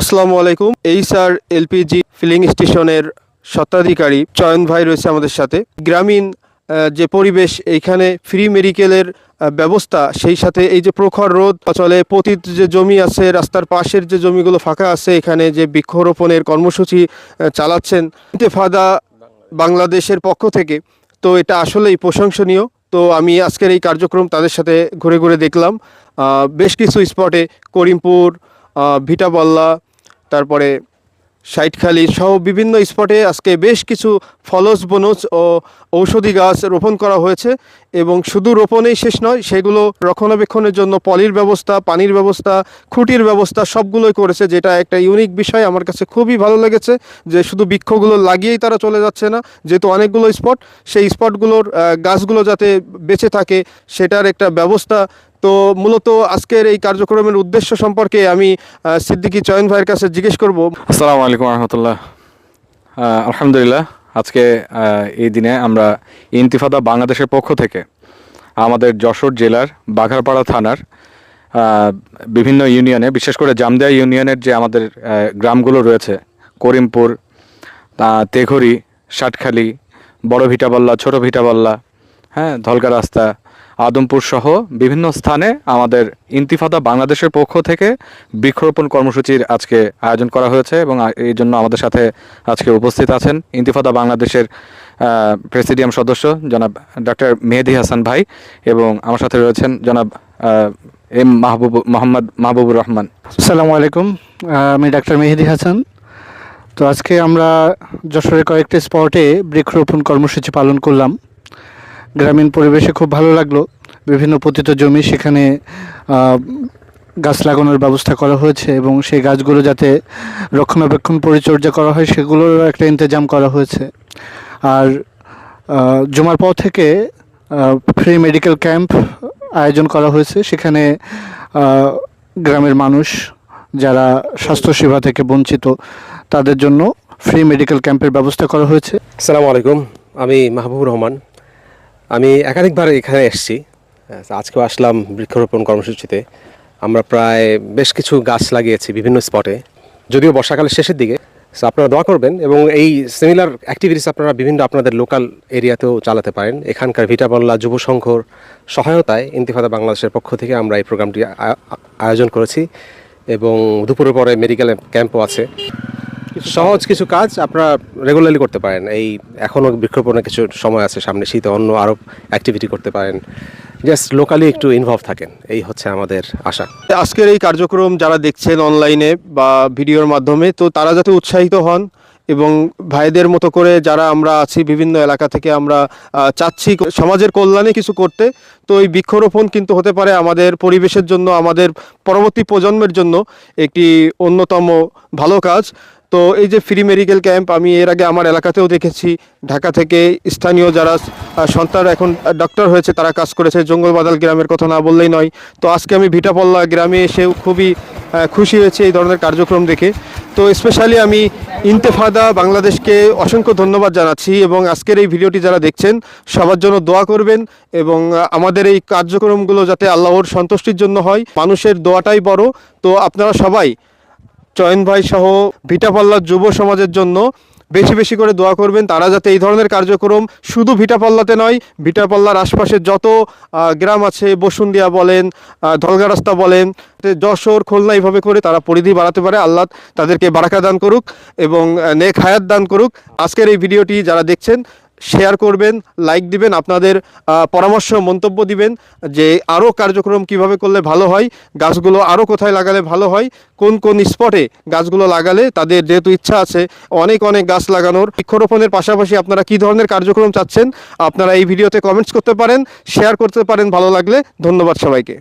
আসসালামু আলাইকুম। HR LPG feeling স্টেশনের স্বত্বাধিকারী চয়ন ভাই রয়েছে আমাদের সাথে। গ্রামীণ যে পরিবেশ, এইখানে ফ্রি মেডিকেলের ব্যবস্থা, সেই সাথে এই যে প্রখর রোদ চলে, পতিত যে জমি আছে, রাস্তার পাশের যে জমিগুলো ফাঁকা আছে, এখানে যে বৃক্ষরোপণের কর্মসূচি চালাচ্ছেন ইন্তেফাদা বাংলাদেশের পক্ষ থেকে, তো এটা আসলেই প্রশংসনীয়। তো আমি আজকের এই কার্যক্রম তাদের সাথে ঘুরে ঘুরে দেখলাম। বেশ কিছু স্পটে করিমপুর, ভিটাবল্লা, তারপরে সাইটখালি সহ বিভিন্ন স্পটে আজকে বেশ কিছু ফলস বনজ ও ঔষধি গাছ রোপণ করা হয়েছে। এবং শুধু রোপণেই শেষ নয়, সেগুলো রক্ষণাবেক্ষণের জন্য পলির ব্যবস্থা, পানির ব্যবস্থা, খুঁটির ব্যবস্থা সবগুলোই করেছে, যেটা একটা ইউনিক বিষয়। আমার কাছে খুবই ভালো লেগেছে যে শুধু বৃক্ষগুলো লাগিয়েই তারা চলে যাচ্ছে না, যেহেতু অনেকগুলো স্পট, সেই স্পটগুলোর গাছগুলো যাতে বেঁচে থাকে সেটার একটা ব্যবস্থা। তো মূলত আজকের এই কার্যক্রমের উদ্দেশ্য সম্পর্কে আমি সিদ্দিকী চয়ন ভাইয়ের কাছে জিজ্ঞেস করব। আসসালামু আলাইকুম রহমতুল্লাহ। আলহামদুলিল্লাহ, আজকে এই দিনে আমরা ইন্তিফাদা বাংলাদেশের পক্ষ থেকে আমাদের যশোর জেলার বাঘারপাড়া থানার বিভিন্ন ইউনিয়নে, বিশেষ করে জামদিয়া ইউনিয়নের যে আমাদের গ্রামগুলো রয়েছে, করিমপুর, তেঘরি, সাতখালি, বড় ভিটাবল্লা, ছোট ভিটাবল্লা, ধলকা রাস্তা, আদমপুর সহ বিভিন্ন স্থানে আমাদের ইন্তিফাদা বাংলাদেশের পক্ষ থেকে বৃক্ষরোপণ কর্মসূচির আজকে আয়োজন করা হয়েছে। এবং এই জন্য আমাদের সাথে আজকে উপস্থিত আছেন ইন্তিফাদা বাংলাদেশের প্রেসিডিয়াম সদস্য জনাব ডক্টর মেহেদি হাসান ভাই, এবং আমার সাথে রয়েছেন জনাব এম মোহাম্মদ মাহবুবুর রহমান। আসসালামু আলাইকুম, আমি ডাক্তার মেহেদি হাসান। তো আজকে আমরা যশোরের কয়েকটি স্পটে বৃক্ষরোপণ কর্মসূচি পালন করলাম। গ্রামীণ পরিবেশে খুব ভালো লাগলো। বিভিন্ন পতিত জমি, সেখানে গাছ লাগানোর ব্যবস্থা করা হয়েছে এবং সেই গাছগুলো যাতে রক্ষণাবেক্ষণ পরিচর্যা করা হয় সেগুলোর একটা ইন্তজাম করা হয়েছে। আর জুমার পর থেকে ফ্রি মেডিকেল ক্যাম্প আয়োজন করা হয়েছে। সেখানে গ্রামের মানুষ যারা স্বাস্থ্যসেবা থেকে বঞ্চিত তাদের জন্য ফ্রি মেডিকেল ক্যাম্পের ব্যবস্থা করা হয়েছে। আসসালামু আলাইকুম, আমি মাহবুবুর রহমান। আমি একাধিকবার এখানে এসেছি, আজকেও আসলাম বৃক্ষরোপণ কর্মসূচিতে। আমরা প্রায় বেশ কিছু গাছ লাগিয়েছি বিভিন্ন স্পটে, যদিও বর্ষাকালের শেষের দিকে। সো আপনারা দোয়া করবেন এবং এই সিমিলার অ্যাক্টিভিটিস আপনারা বিভিন্ন আপনাদের লোকাল এরিয়াতেও চালাতে পারেন। এখানকার ভিটাবল্লা যুব সংঘর সহায়তায় ইন্তিফাদা বাংলাদেশের পক্ষ থেকে আমরা এই প্রোগ্রামটি আয়োজন করেছি এবং দুপুরের পরে মেডিকেল ক্যাম্পও আছে। সহজ কিছু কাজ আপনারা রেগুলারলি করতে পারেন। এই এখনও বৃক্ষরোপণের কিছু সময় আছে সামনে, শীতে অন্য আরও অ্যাক্টিভিটি করতে পারেন। জাস্ট লোকালি একটু ইনভলভ থাকেন, এই হচ্ছে আমাদের আশা। আজকের এই কার্যক্রম যারা দেখছেন অনলাইনে বা ভিডিওর মাধ্যমে, তো তারা যাতে উৎসাহিত হন এবং ভাইদের মতো করে যারা আমরা আছি বিভিন্ন এলাকা থেকে, আমরা চাচ্ছি সমাজের কল্যাণে কিছু করতে। তো এই বৃক্ষরোপণ কিন্তু হতে পারে আমাদের পরিবেশের জন্য, আমাদের পরবর্তী প্রজন্মের জন্য একটি অন্যতম ভালো কাজ। তো এই যে ফ্রি মেডিকেল ক্যাম্প, আমি এর আগে আমার এলাকাতেও দেখেছি। ঢাকা থেকে স্থানীয় যারা সন্তান এখন ডক্টর হয়েছে তারা কাজ করেছে। জঙ্গলবাদাল গ্রামের কথা না বললেই নয়। তো আজকে আমি ভিটাপল্লা গ্রামে এসেও খুবই খুশি হয়েছে এই ধরনের কার্যক্রম দেখে। তো স্পেশালি আমি ইন্তেফাদা বাংলাদেশকে অসংখ্য ধন্যবাদ জানাচ্ছি এবং আজকের এই ভিডিওটি যারা দেখছেন সবার জন্য দোয়া করবেন এবং আমাদের এই কার্যক্রমগুলো যাতে আল্লাহর সন্তুষ্টির জন্য হয়। মানুষের দোয়াটাই বড়। তো আপনারা সবাই চয়ন ভাই সহ ভিটাপল্লার যুব সমাজের জন্য বেশি বেশি করে দোয়া করবেন, তারা যাতে এই ধরনের কার্যক্রম শুধু ভিটাপল্লাতে নয়, ভিটাপল্লার আশপাশের যত গ্রাম আছে, বসুন্দিয়া বলেন, ধলগা রাস্তা বলেন, যশোর, খুলনা, এইভাবে করে তারা পরিধি বাড়াতে পারে। আল্লাহ তাদেরকে বারাকা দান করুক এবং নেক হায়াত দান করুক। আজকের এই ভিডিওটি যারা দেখছেন শেয়ার করবেন, লাইক দিবেন, আপনাদের পরামর্শ মন্তব্য দিবেন যে আরও কার্যক্রম কিভাবে করলে ভালো হয়, গাছগুলো আরও কোথায় লাগালে ভালো হয়, কোন কোন স্পটে গাছগুলো লাগালে তাদের যেহেতু ইচ্ছা আছে অনেক অনেক গাছ লাগানোর। বৃক্ষরোপণের পাশাপাশি আপনারা কী ধরনের কার্যক্রম চাচ্ছেন আপনারা এই ভিডিওতে কমেন্টস করতে পারেন, শেয়ার করতে পারেন ভালো লাগলে। ধন্যবাদ সবাইকে।